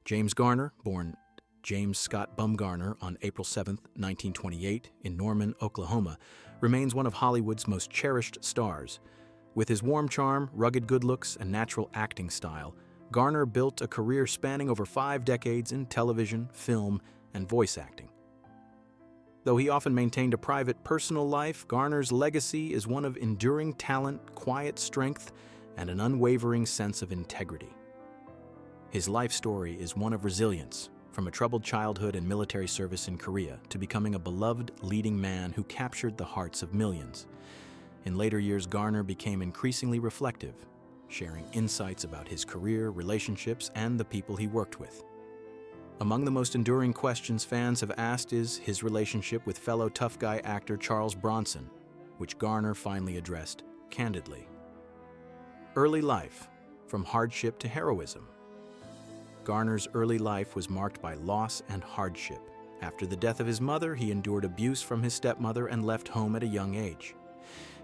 James Garner, born James Scott Bumgarner on April 7, 1928, in Norman, Oklahoma, remains one of Hollywood's most cherished stars. With his warm charm, rugged good looks, and natural acting style, Garner built a career spanning over 5 decades in television, film, and voice acting. Though he often maintained a private, personal life, Garner's legacy is one of enduring talent, quiet strength, and an unwavering sense of integrity. His life story is one of resilience, from a troubled childhood and military service in Korea to becoming a beloved leading man who captured the hearts of millions. In later years, Garner became increasingly reflective, sharing insights about his career, relationships, and the people he worked with. Among the most enduring questions fans have asked is his relationship with fellow tough guy actor Charles Bronson, which Garner finally addressed candidly. Early life, from hardship to heroism. Garner's early life was marked by loss and hardship. After the death of his mother, he endured abuse from his stepmother and left home at a young age.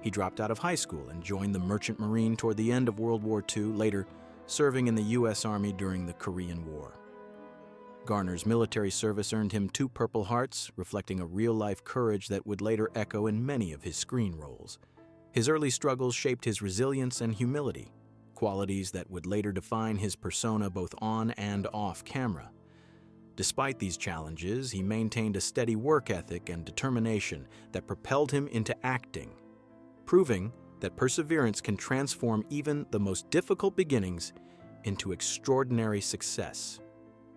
He dropped out of high school and joined the Merchant Marine toward the end of World War II, later serving in the U.S. Army during the Korean War. Garner's military service earned him 2 Purple Hearts, reflecting a real-life courage that would later echo in many of his screen roles. His early struggles shaped his resilience and humility, qualities that would later define his persona both on and off camera. Despite these challenges, he maintained a steady work ethic and determination that propelled him into acting, proving that perseverance can transform even the most difficult beginnings into extraordinary success.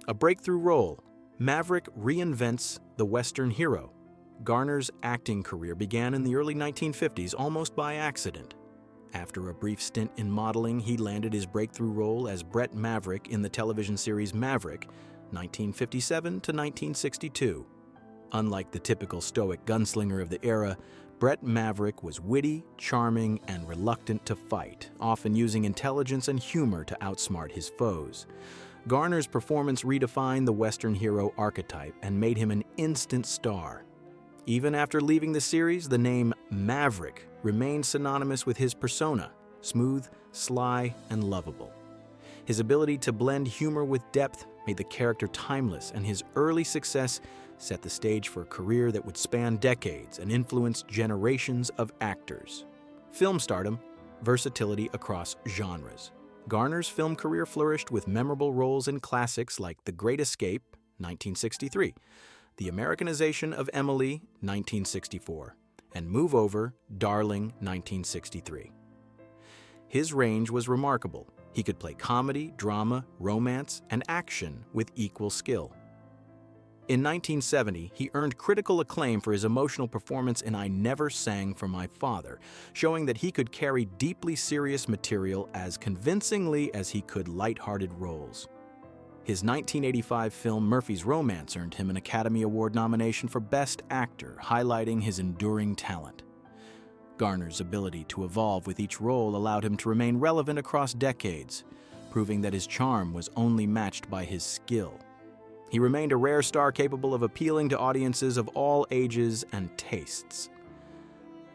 A breakthrough role, Maverick reinvents the Western hero. Garner's acting career began in the early 1950s almost by accident. After a brief stint in modeling, he landed his breakthrough role as Brett Maverick in the television series Maverick, 1957 to 1962. Unlike the typical stoic gunslinger of the era, Brett Maverick was witty, charming, and reluctant to fight, often using intelligence and humor to outsmart his foes. Garner's performance redefined the Western hero archetype and made him an instant star. Even after leaving the series, the name Maverick remained synonymous with his persona, smooth, sly, and lovable. His ability to blend humor with depth made the character timeless, and his early success set the stage for a career that would span decades and influence generations of actors. Film stardom, versatility across genres. Garner's film career flourished with memorable roles in classics like The Great Escape, 1963, The Americanization of Emily, 1964, and Move Over, Darling, 1963. His range was remarkable. He could play comedy, drama, romance, and action with equal skill. In 1970, he earned critical acclaim for his emotional performance in I Never Sang for My Father, showing that he could carry deeply serious material as convincingly as he could lighthearted roles. His 1985 film Murphy's Romance earned him an Academy Award nomination for Best Actor, highlighting his enduring talent. Garner's ability to evolve with each role allowed him to remain relevant across decades, proving that his charm was only matched by his skill. He remained a rare star capable of appealing to audiences of all ages and tastes.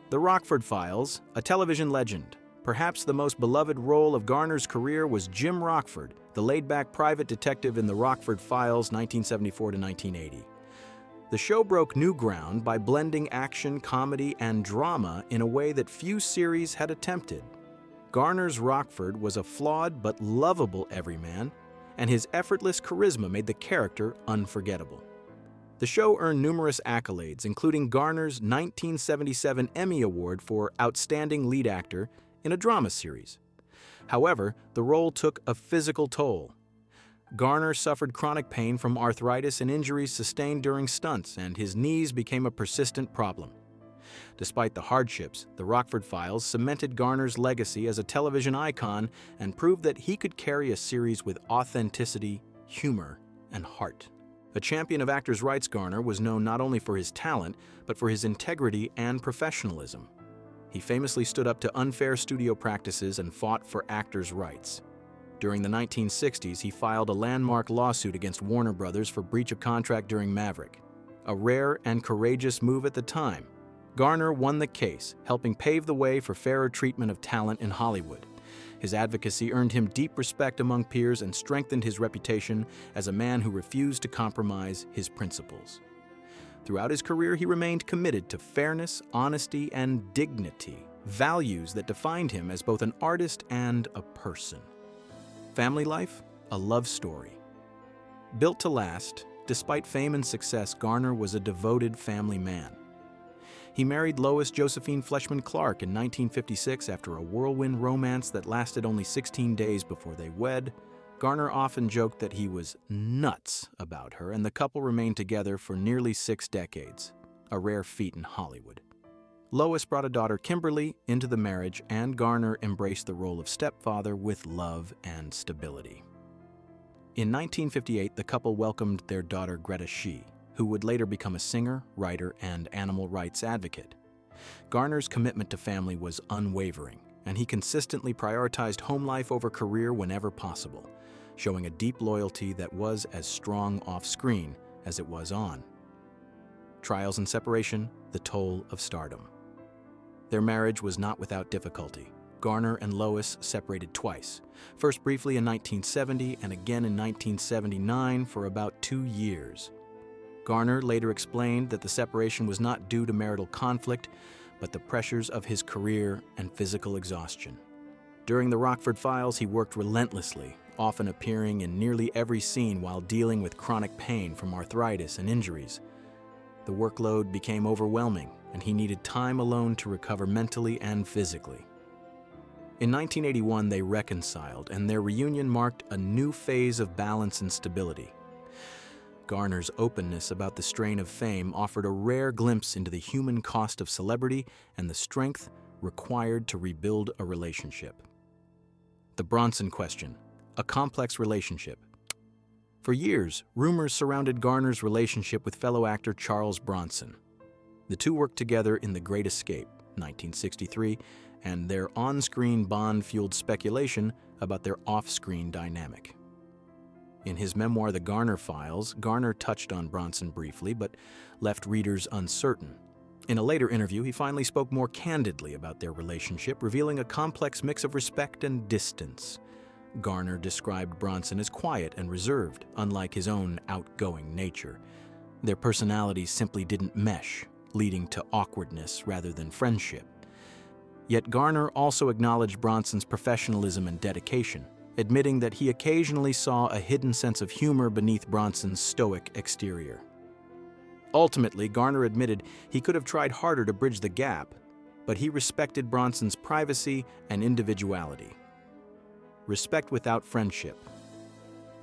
The Rockford Files, a television legend. Perhaps the most beloved role of Garner's career was Jim Rockford, the laid-back private detective in The Rockford Files, 1974 to 1980. The show broke new ground by blending action, comedy, and drama in a way that few series had attempted. Garner's Rockford was a flawed but lovable everyman, and his effortless charisma made the character unforgettable. The show earned numerous accolades, including Garner's 1977 Emmy Award for Outstanding Lead Actor in a Drama Series. However, the role took a physical toll. Garner suffered chronic pain from arthritis and injuries sustained during stunts, and his knees became a persistent problem. Despite the hardships, The Rockford Files cemented Garner's legacy as a television icon and proved that he could carry a series with authenticity, humor, and heart. A champion of actors' rights, Garner was known not only for his talent, but for his integrity and professionalism. He famously stood up to unfair studio practices and fought for actors' rights. During the 1960s, he filed a landmark lawsuit against Warner Brothers for breach of contract during Maverick. A rare and courageous move at the time, Garner won the case, helping pave the way for fairer treatment of talent in Hollywood. His advocacy earned him deep respect among peers and strengthened his reputation as a man who refused to compromise his principles. Throughout his career, he remained committed to fairness, honesty, and dignity, values that defined him as both an artist and a person. Family life, a love story. Built to last, despite fame and success, Garner was a devoted family man. He married Lois Josephine Fleshman Clark in 1956 after a whirlwind romance that lasted only 16 days before they wed. Garner often joked that he was nuts about her, and the couple remained together for nearly 6 decades, a rare feat in Hollywood. Lois brought a daughter, Kimberly, into the marriage, and Garner embraced the role of stepfather with love and stability. In 1958, the couple welcomed their daughter, Greta Shee, who would later become a singer, writer, and animal rights advocate. Garner's commitment to family was unwavering, and he consistently prioritized home life over career whenever possible, showing a deep loyalty that was as strong off-screen as it was on. Trials and separation, the toll of stardom. Their marriage was not without difficulty. Garner and Lois separated twice, first briefly in 1970 and again in 1979 for about 2 years. Garner later explained that the separation was not due to marital conflict, but the pressures of his career and physical exhaustion. During the Rockford Files, he worked relentlessly, often appearing in nearly every scene while dealing with chronic pain from arthritis and injuries. The workload became overwhelming, and he needed time alone to recover mentally and physically. In 1981, they reconciled, and their reunion marked a new phase of balance and stability. Garner's openness about the strain of fame offered a rare glimpse into the human cost of celebrity and the strength required to rebuild a relationship. The Bronson question, a complex relationship. For years, rumors surrounded Garner's relationship with fellow actor Charles Bronson. The two worked together in The Great Escape, 1963, and their on-screen bond fueled speculation about their off-screen dynamic. In his memoir, The Garner Files, Garner touched on Bronson briefly, but left readers uncertain. In a later interview, he finally spoke more candidly about their relationship, revealing a complex mix of respect and distance. Garner described Bronson as quiet and reserved, unlike his own outgoing nature. Their personalities simply didn't mesh, leading to awkwardness rather than friendship. Yet Garner also acknowledged Bronson's professionalism and dedication, admitting that he occasionally saw a hidden sense of humor beneath Bronson's stoic exterior. Ultimately, Garner admitted he could have tried harder to bridge the gap, but he respected Bronson's privacy and individuality. Respect without friendship.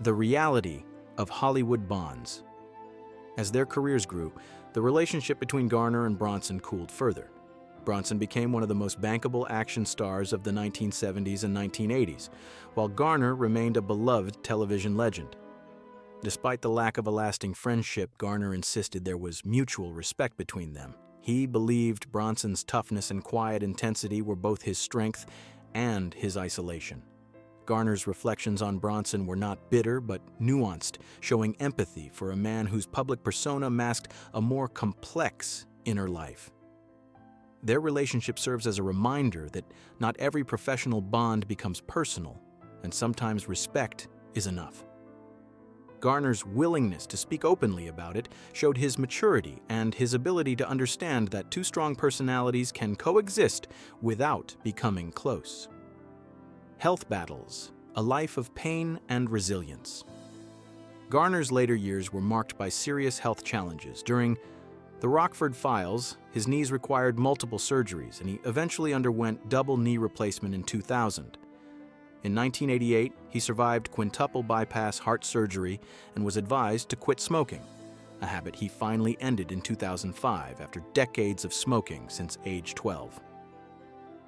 The reality of Hollywood bonds. As their careers grew, the relationship between Garner and Bronson cooled further. Bronson became one of the most bankable action stars of the 1970s and 1980s, while Garner remained a beloved television legend. Despite the lack of a lasting friendship, Garner insisted there was mutual respect between them. He believed Bronson's toughness and quiet intensity were both his strength and his isolation. Garner's reflections on Bronson were not bitter but nuanced, showing empathy for a man whose public persona masked a more complex inner life. Their relationship serves as a reminder that not every professional bond becomes personal, and sometimes respect is enough. Garner's willingness to speak openly about it showed his maturity and his ability to understand that two strong personalities can coexist without becoming close. Health battles, a life of pain and resilience. Garner's later years were marked by serious health challenges. During The Rockford Files, his knees required multiple surgeries, and he eventually underwent double knee replacement in 2000. In 1988, he survived quintuple bypass heart surgery and was advised to quit smoking, a habit he finally ended in 2005 after decades of smoking since age 12.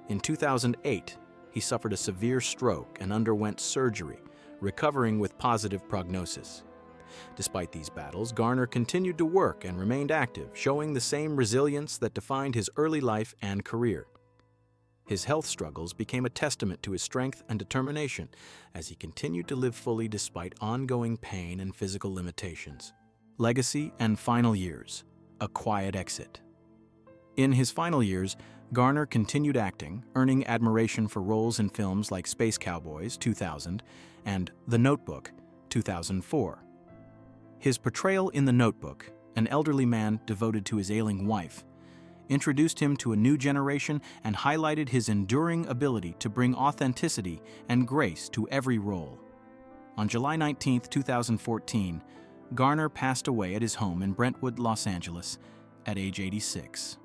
In 2008, he suffered a severe stroke and underwent surgery, recovering with positive prognosis. Despite these battles, Garner continued to work and remained active, showing the same resilience that defined his early life and career. His health struggles became a testament to his strength and determination as he continued to live fully despite ongoing pain and physical limitations. Legacy and final years, a quiet exit. In his final years, Garner continued acting, earning admiration for roles in films like Space Cowboys, 2000, and The Notebook, 2004. His portrayal in The Notebook, an elderly man devoted to his ailing wife, introduced him to a new generation and highlighted his enduring ability to bring authenticity and grace to every role. On July 19, 2014, Garner passed away at his home in Brentwood, Los Angeles, at age 86.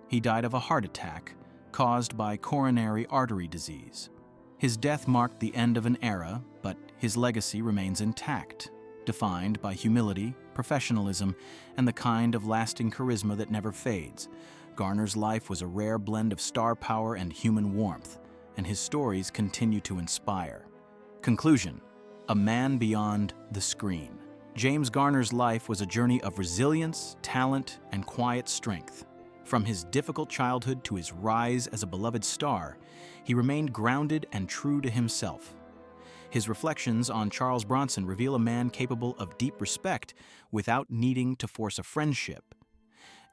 He died of a heart attack caused by coronary artery disease. His death marked the end of an era, but his legacy remains intact, defined by humility, professionalism, and the kind of lasting charisma that never fades. Garner's life was a rare blend of star power and human warmth, and his stories continue to inspire. Conclusion: a man beyond the screen. James Garner's life was a journey of resilience, talent, and quiet strength. From his difficult childhood to his rise as a beloved star, he remained grounded and true to himself. His reflections on Charles Bronson reveal a man capable of deep respect without needing to force a friendship,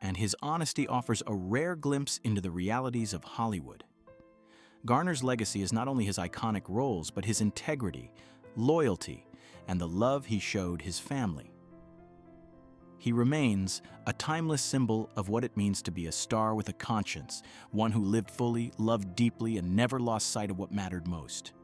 and his honesty offers a rare glimpse into the realities of Hollywood. Garner's legacy is not only his iconic roles, but his integrity, loyalty, and the love he showed his family. He remains a timeless symbol of what it means to be a star with a conscience, one who lived fully, loved deeply, and never lost sight of what mattered most.